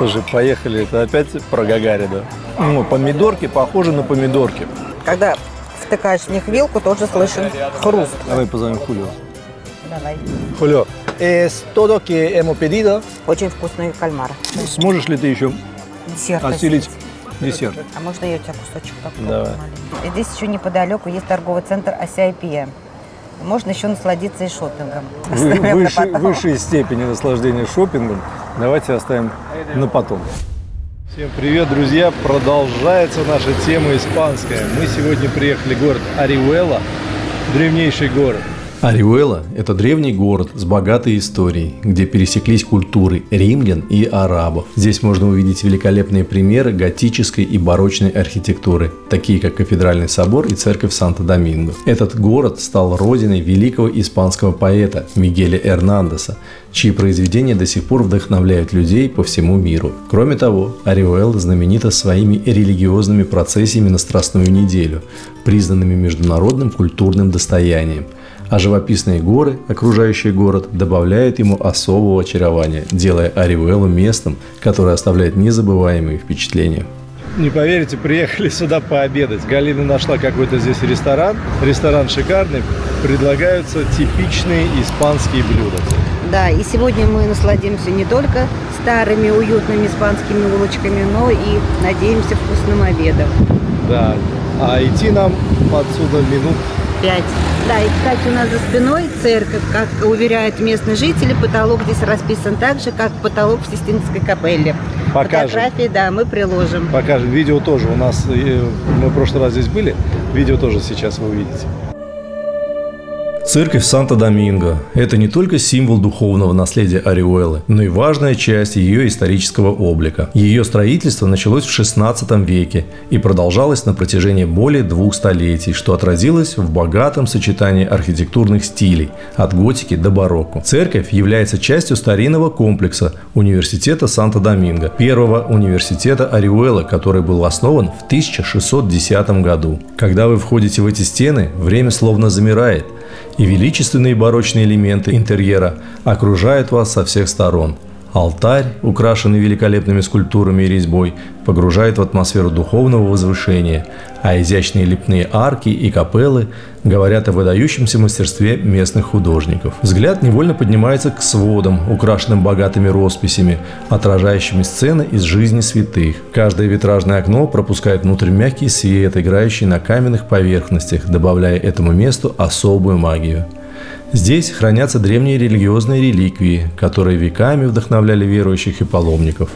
Слушай, поехали. Это опять про Гагарина. Ну, помидорки похожи на помидорки. Когда втыкаешь в них вилку, тоже слышен хруст. Давай позовем Хулио. Давай. Хулио, es todo que hemos pedido. Очень вкусные кальмары. Сможешь ли ты еще Десерт. осилить десерт? А можно я у тебя кусочек попробую? Давай. маленький? Здесь еще неподалеку есть торговый центр Асиайпия. Можно еще насладиться и шопингом. В высшей степени наслаждения шопингом давайте оставим на потом. Всем привет, друзья! Продолжается наша тема испанская. Мы сегодня приехали в город Ориуэла, древнейший город. Ориуэла – это древний город с богатой историей, где пересеклись культуры римлян и арабов. Здесь можно увидеть великолепные примеры готической и барочной архитектуры, такие как кафедральный собор и церковь Санто-Доминго. Этот город стал родиной великого испанского поэта Мигеля Эрнандеса, чьи произведения до сих пор вдохновляют людей по всему миру. Кроме того, Ориуэла знаменита своими религиозными процессиями на Страстную неделю, признанными международным культурным достоянием. А живописные горы, окружающие город, добавляют ему особого очарования, делая Ориуэлу местом, которое оставляет незабываемые впечатления. Не поверите, приехали сюда пообедать. Галина нашла какой-то здесь ресторан. Ресторан шикарный. Предлагаются типичные испанские блюда. Да, и сегодня мы насладимся не только старыми уютными испанскими улочками, но и надеемся вкусным обедом. Да, а идти нам отсюда минут 5. Да, и, кстати, у нас за спиной церковь, как уверяют местные жители, потолок здесь расписан так же, как потолок в Систинской капелле. Покажем. Фотографии, да, мы приложим. покажем. Видео тоже у нас, мы в прошлый раз здесь были, видео тоже сейчас вы увидите. Церковь Санто-Доминго – это не только символ духовного наследия Ориуэлы, но и важная часть ее исторического облика. Ее строительство началось в XVI веке и продолжалось на протяжении более 2 столетий, что отразилось в богатом сочетании архитектурных стилей – от готики до барокко. Церковь является частью старинного комплекса Университета Санто-Доминго, первого университета Ориуэлы, который был основан в 1610 году. Когда вы входите в эти стены, время словно замирает, и величественные барочные элементы интерьера окружают вас со всех сторон. Алтарь, украшенный великолепными скульптурами и резьбой, погружает в атмосферу духовного возвышения, а изящные лепные арки и капеллы говорят о выдающемся мастерстве местных художников. Взгляд невольно поднимается к сводам, украшенным богатыми росписями, отражающими сцены из жизни святых. Каждое витражное окно пропускает внутрь мягкий свет, играющий на каменных поверхностях, добавляя этому месту особую магию. Здесь хранятся древние религиозные реликвии, которые веками вдохновляли верующих и паломников.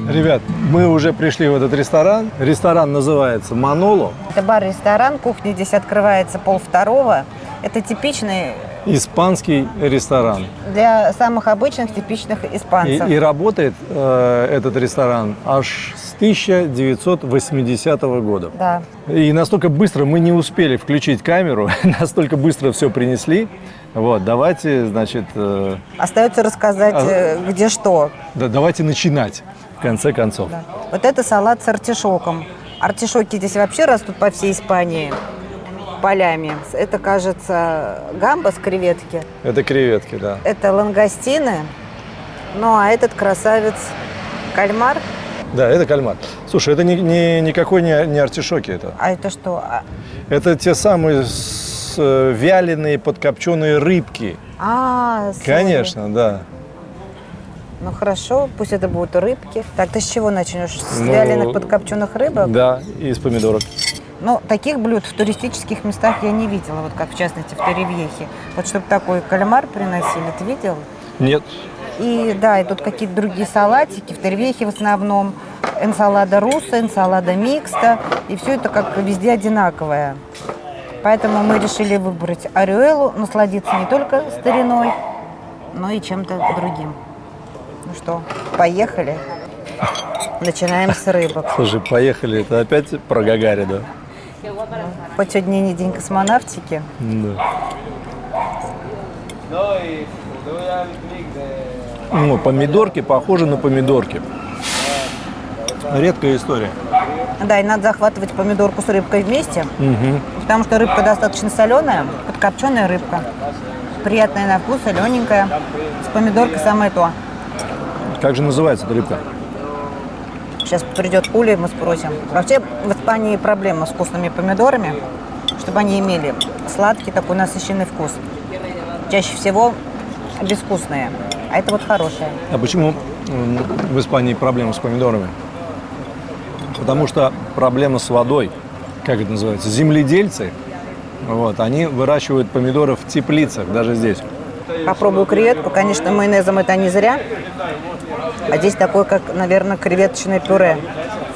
Ребят, мы уже пришли в этот ресторан. Ресторан называется Маноло. Это бар-ресторан, кухня здесь открывается 12:30. Это типичный Испанский ресторан. для самых обычных, типичных испанцев. И работает этот ресторан аж с 1980 года. Да. И настолько быстро мы не успели включить камеру, настолько быстро все принесли. Вот, давайте, значит... Остается рассказать, где что. Да, давайте начинать, в конце концов. Да. Вот это салат с артишоком. Артишоки здесь вообще растут по всей Испании полями. Это, кажется, гамбас, креветки. Это креветки, да. Это лангостины. Ну, а этот красавец кальмар. Да, это кальмар. Слушай, это никакой не артишоки это. А это что? Это те самые вяленые подкопченые рыбки. Сори. Конечно, да. Ну хорошо, пусть это будут рыбки. Так, ты с чего начнешь? С вяленых подкопченых рыбок? Да, и из помидорок. Ну, таких блюд в туристических местах я не видела, вот как в частности в Торревьехе. Вот чтобы такой кальмар приносили, ты видел? Нет. И да, и тут какие-то другие салатики. В Торревьехе в основном энсалада руссо, энсалада микста. И все это как везде одинаковое. Поэтому мы решили выбрать Ориуэлу, насладиться не только стариной, но и чем-то другим. Ну что, поехали? Начинаем с рыбок. Слушай, поехали. Это опять про Гагарина. Хоть сегодня не день космонавтики. Да. Ну, помидорки похожи на помидорки. Редкая история. Да, и надо захватывать помидорку с рыбкой вместе, Мгм. потому что рыбка достаточно соленая, подкопченая рыбка. Приятная на вкус, солененькая. С помидоркой самое то. Как же называется эта рыбка? Сейчас придет Уля, и мы спросим. Вообще в Испании проблема с вкусными помидорами, чтобы они имели сладкий такой насыщенный вкус. Чаще всего безвкусные, а это вот хорошее. А почему в Испании проблема с помидорами? Потому что проблема с водой. Как это называется? Земледельцы, вот, они выращивают помидоры в теплицах, даже здесь. Попробую креветку. Конечно, майонезом это не зря. А здесь такое, как, наверное, креветочное пюре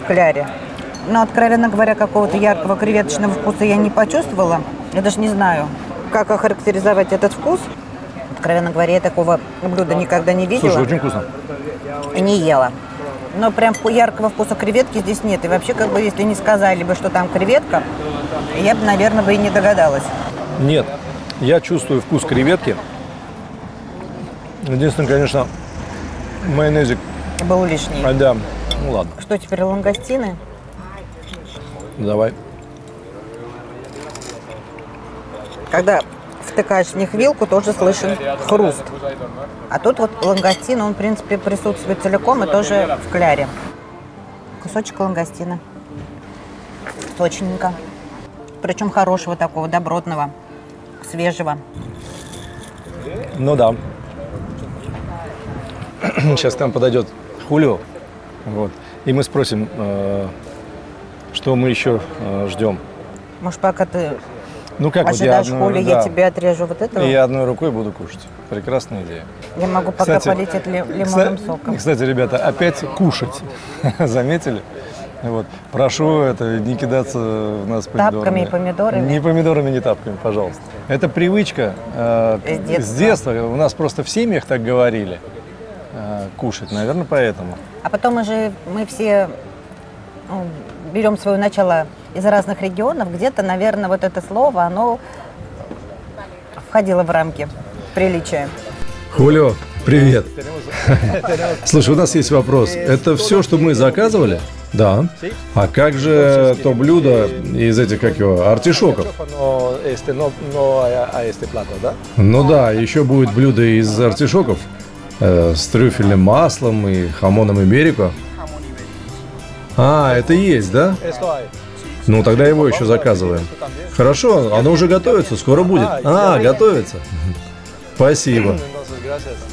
в кляре. Но, откровенно говоря, какого-то яркого креветочного вкуса я не почувствовала. Я даже не знаю, как охарактеризовать этот вкус. Откровенно говоря, я такого блюда никогда не видела. Слушай, очень вкусно. И не ела. Но прям яркого вкуса креветки здесь нет. И вообще, как бы, если не сказали бы, что там креветка, я бы, наверное, бы и не догадалась. Нет, я чувствую вкус креветки. Единственное, конечно, майонезик. Был лишний. А, да, ну ладно, Что теперь, лангостины? давай. Когда втыкаешь в них вилку, тоже слышен хруст. А тут вот лангостин, он, в принципе, присутствует целиком и тоже в кляре. Кусочек лангостина. Сочненько. Причем хорошего такого, добротного, свежего. Ну да. Сейчас к нам подойдет Хулио, вот, и мы спросим, что мы еще ждем. Может, пока ты Ну как ожидаешь вот Хули, я тебе отрежу вот этого? И я одной рукой буду кушать. Прекрасная идея. Я могу пока полить лимонным соком. Кстати, ребята, опять кушать. Заметили? Вот. Прошу это не кидаться в нас помидорами. Тапками и помидорами? Не помидорами, не тапками, пожалуйста. Это привычка с детства. У нас просто в семьях так говорили. Кушать, наверное, поэтому. А потом мы все берем свое начало из разных регионов. Где-то, наверное, вот это слово, оно входило в рамки приличия. Хулио, привет. Слушай, у нас есть вопрос. Это все, что мы заказывали? Да. А как же то блюдо из этих, как его, артишоков? Ну да, еще будет блюдо из артишоков с трюфельным маслом и хамоном иберико. А, это есть, да? Ну, тогда его еще заказываем. Хорошо, оно уже готовится, скоро будет. А, готовится. Спасибо.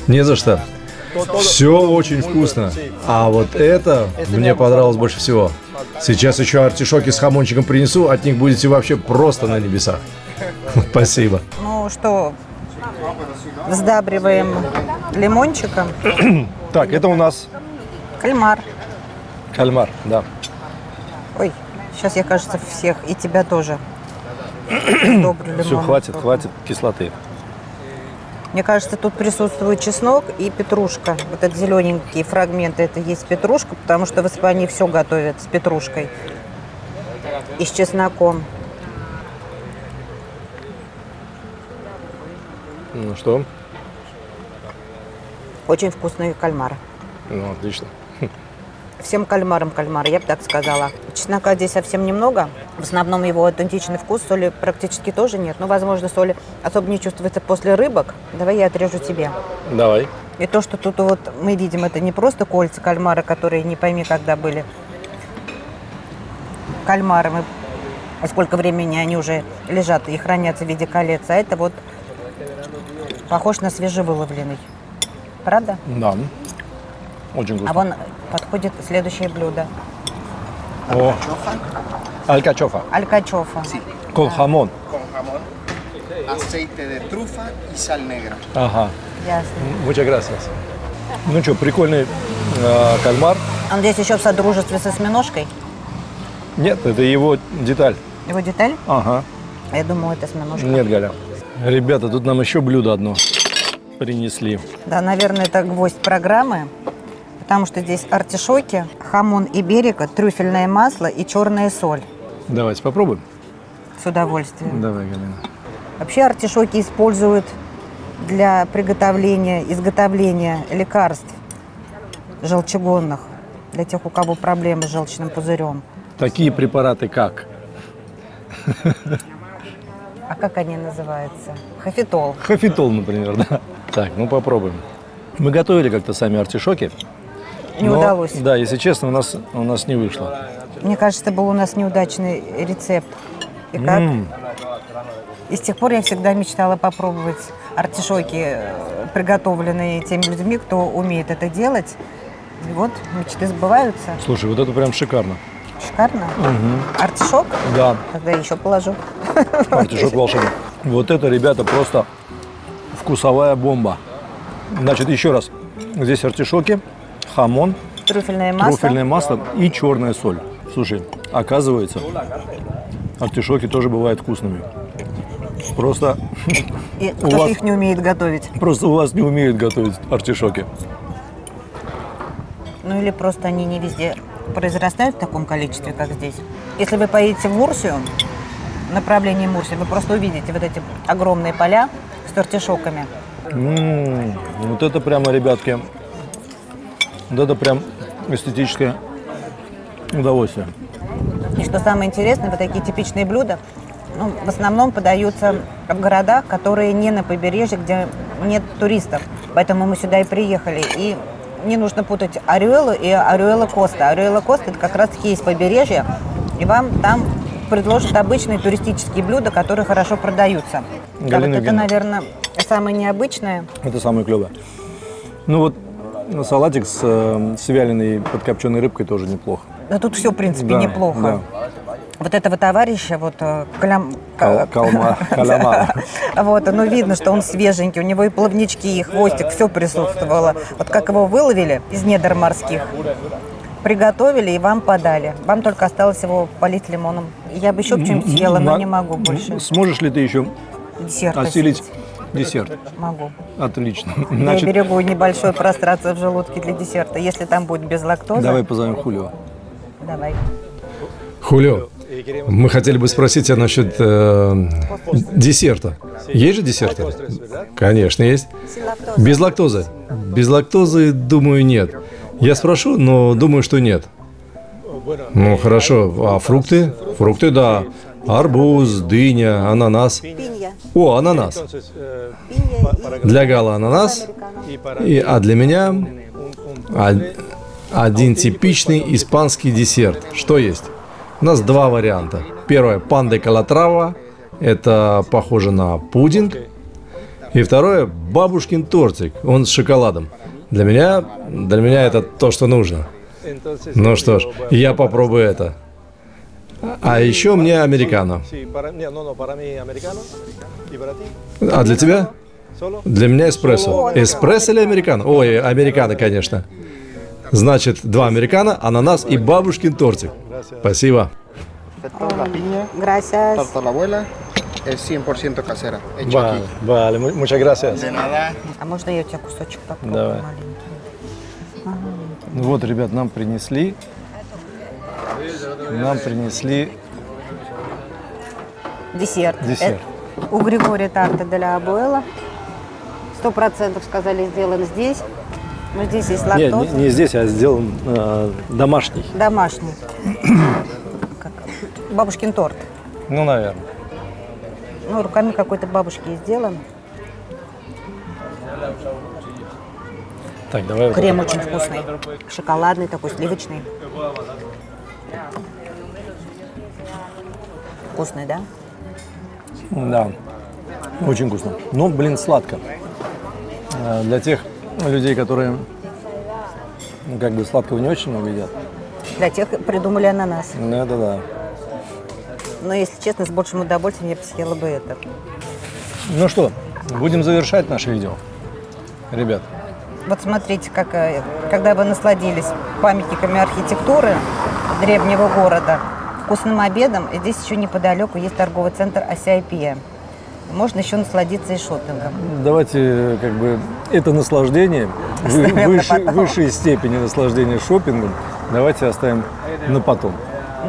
Не за что. Все очень вкусно. А вот это мне понравилось больше всего. Сейчас еще артишоки с хамончиком принесу, от них будете вообще просто на небесах. Спасибо. Ну что, сдабриваем лимончиком. Так, это у нас Кальмар. кальмар, да. Ой, сейчас я, кажется, всех, и тебя тоже. Сдобрю Все, лимоном. хватит кислоты. Мне кажется, тут присутствует чеснок и петрушка. Вот этот зелененькие фрагменты, это есть петрушка, потому что в Испании все готовят с петрушкой и с чесноком. Ну что? Очень вкусные кальмары. Ну, отлично. Всем кальмарам кальмары, я бы так сказала. Чеснока здесь совсем немного. В основном его аутентичный вкус, соли практически тоже нет. Но, возможно, соли особо не чувствуется после рыбок. Давай я отрежу тебе. Давай. И то, что тут вот мы видим, это не просто кольца кальмара, которые не пойми, когда были кальмарами, и сколько времени они уже лежат и хранятся в виде колец. А это вот похож на свежевыловленный. Правда? Да. Очень вкусно. А вон подходит следующее блюдо. О, алькачофа. Алькачофа. Con jamón. Con jamón, aceite de trufa y sal negra. Ага. Ясно. Muchas gracias. Ну что, прикольный кальмар. Он здесь еще в содружестве со осьминожкой. Нет, это его деталь. Его деталь? Ага. Я думала, это осьминожка. Нет, Галя. Ребята, тут нам еще блюдо одно принесли. Да, наверное, это гвоздь программы, потому что здесь артишоки, хамон иберико, трюфельное масло и черная соль. Давайте попробуем. С удовольствием. Давай, Галина. Вообще артишоки используют для изготовления лекарств желчегонных, для тех, у кого проблемы с желчным пузырем. такие препараты как? А как они называются? Хафитол. Хафитол, например, да. Так, ну попробуем. Мы готовили как-то сами артишоки. Не но, удалось. Да, если честно, у нас не вышло. Мне кажется, это был у нас неудачный рецепт. И как? И с тех пор я всегда мечтала попробовать артишоки, приготовленные теми людьми, кто умеет это делать. И вот мечты сбываются. Слушай, вот это прям шикарно. Шикарно. Артишок? Да, Тогда еще положу. артишок волшебный. Вот это, ребята, просто вкусовая бомба. Значит, еще раз. Здесь артишоки, хамон, Трюфельное масло. трюфельное масло и черная соль. Слушай, оказывается, артишоки тоже бывают вкусными. Просто И у кто-то вас- их не умеет готовить. Просто у вас не умеют готовить артишоки. Ну или просто они не везде произрастают в таком количестве, как здесь. Если вы поедете в Мурсию, в направлении Мурсии, вы просто увидите вот эти огромные поля с артишоками. Вот это прямо, ребятки, вот это прям эстетическое удовольствие. И что самое интересное, вот такие типичные блюда, ну, в основном подаются в городах, которые не на побережье, где нет туристов. Поэтому мы сюда и приехали. И не нужно путать Ориуэлу и Ориуэла Коста. Ориуэла Коста – это как раз-таки есть побережье, и вам там предложат обычные туристические блюда, которые хорошо продаются. Да, Галина вот это, Евгеньевна. наверное, самое необычное. Это самое клевое. Ну вот салатик с вяленой подкопченой рыбкой тоже неплохо. Да тут все, в принципе, Да, неплохо. да. Вот этого товарища, вот Каламар. вот, ну видно, что он свеженький, у него и плавнички, и хвостик, все присутствовало. Вот как его выловили из недр морских, приготовили и вам подали. Вам только осталось его полить лимоном. Я бы еще что-нибудь съела, но не могу больше. Сможешь ли ты еще Десерт осилить десерт? могу. Отлично. Я Значит, берегу небольшое пространство в желудке для десерта. Если там будет без лактозы, давай позовем Хулио. давай. Хулио, мы хотели бы спросить тебя насчет десерта. Есть же десерты? Конечно, есть. Без лактозы? Без лактозы, думаю, нет. Я спрошу, но думаю, что нет. Ну, хорошо. А фрукты? Фрукты, да. Арбуз, дыня, ананас. О, ананас. Для Гала ананас. А для меня один типичный испанский десерт. Что есть? У нас два варианта. Первое – пан де калатрава. Это похоже на пудинг. И второе – бабушкин тортик. Он с шоколадом. Для меня это то, что нужно. Ну что ж, я попробую это. А еще мне американо. А для тебя? Для меня эспрессо. Эспрессо или американо? Ой, американо, конечно. Значит, два американо, ананас и бабушкин тортик. Спасибо. Perfecto, la piña, Gracias. torta a la abuela, es 100% casera, hecho aquí. Vale, muchas gracias. De nada. А можно я у тебя кусочек попробую Давай. маленький? Ну вот, ребят, нам принесли Десерт. Десерт. У Григория тарта де ля Абуэла. 100% сказали, сделан здесь. Но здесь есть Нет, лактоза. не здесь, а сделан домашний. Домашний. Как? Бабушкин торт. Ну, наверное. Ну, руками какой-то бабушки и сделан. Так, давай. вот Крем очень вкусный. Шоколадный такой, сливочный. Вкусный, да? Да, очень вкусно. Но, блин, сладко. Для тех людей, которые ну, как бы сладкого не очень много едят. Для тех придумали ананас. Ну, это да. Но, если честно, с большим удовольствием я бы съела бы это. Ну что, будем завершать наше видео. Ребят, Вот смотрите, когда вы насладились памятниками архитектуры древнего города, вкусным обедом, и здесь еще неподалеку есть торговый центр Асиапия. Можно еще насладиться и шопингом. давайте как бы это наслаждение, высшей степени наслаждения шопингом, давайте оставим на потом.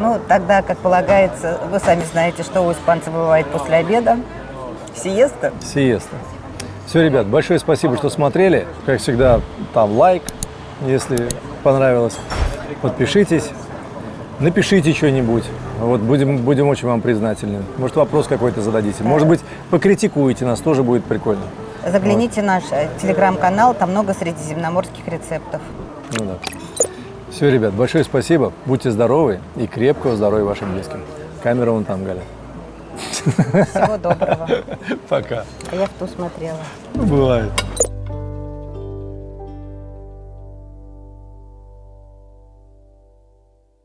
Ну, тогда, как полагается, вы сами знаете, что у испанцев бывает после обеда. Сиеста. Сиеста. Все, ребят, большое спасибо, что смотрели. Как всегда, там лайк, если понравилось. Подпишитесь. Напишите что-нибудь. Вот будем очень вам признательны. Может, вопрос какой-то зададите. Может быть, покритикуете нас, тоже будет прикольно. Загляните в наш телеграм-канал, там много средиземноморских рецептов. Ну да. Все, ребят, большое спасибо. Будьте здоровы и крепкого здоровья вашим близким. Камера вон там, Галя. Всего доброго. Пока. А я в ту смотрела. Бывает.